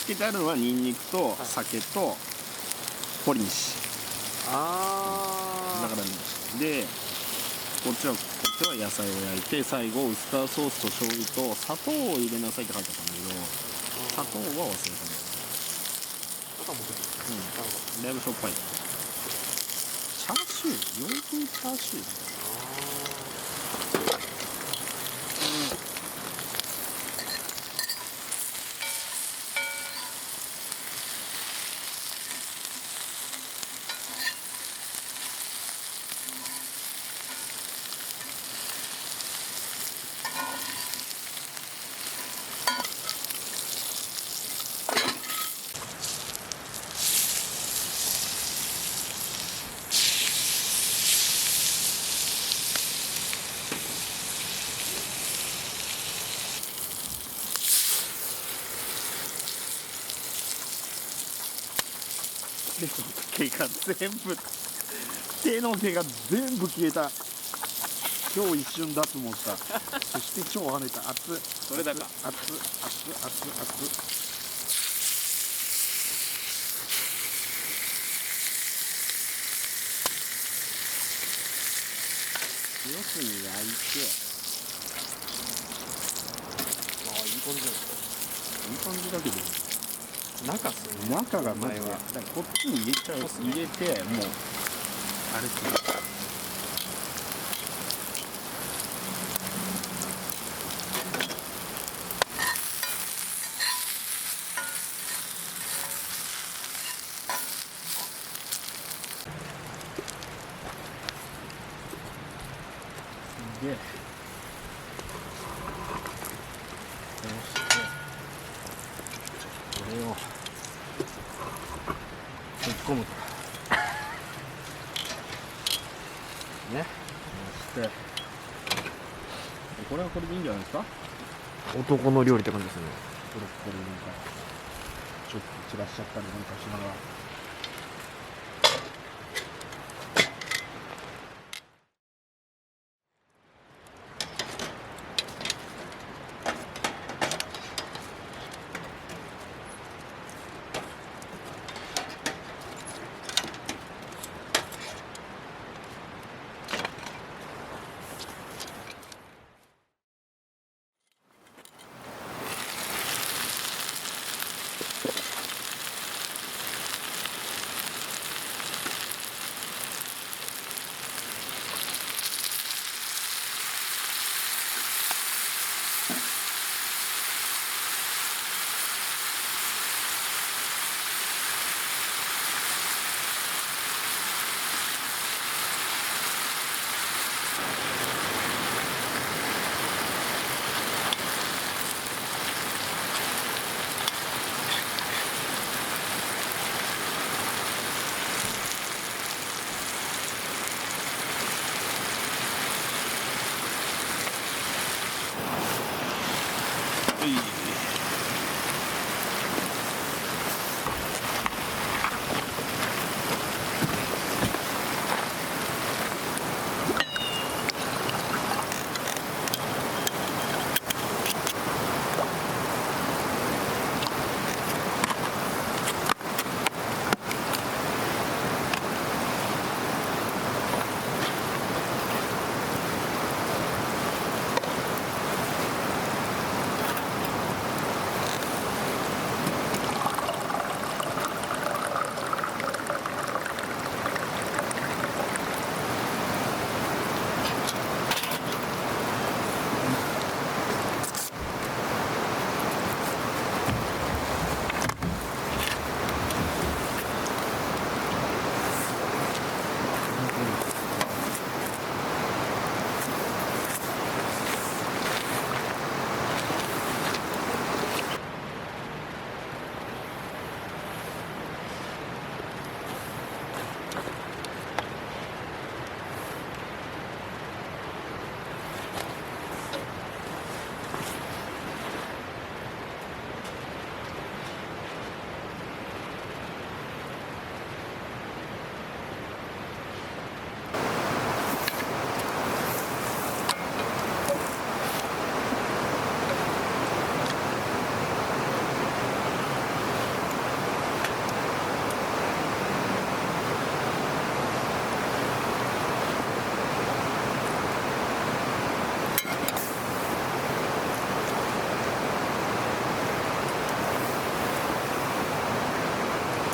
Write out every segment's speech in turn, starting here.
けてあるのはニンニクと酒とポリンシだからでこっちは野菜を焼いて最後ウスターソースと醤油と砂糖を入れなさいって書いてあったんだけど砂糖は忘れたね。だいぶしょっぱい。チャーシュー、洋風チャーシュー。手が全部手の毛が全部消えた。今日一瞬だと思った。そして超跳ねた。熱っ。それだか。熱っ。よくに焼いて。いい感じじゃないですか。いい感じだけど。中っすね。中がマジで。だからこっちに入れちゃう。入れてもうあれする。で、こうしてこれを突っ込むとね。そしてこれはこれでいいんじゃないですか。男の料理って感じですね。ブロッコリーなんかちょっと散らしちゃったりなんかしながら。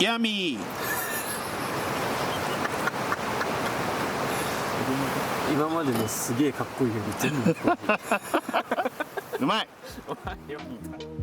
ヤミー。今までのすげえかっこいいより全部うまい。よかった。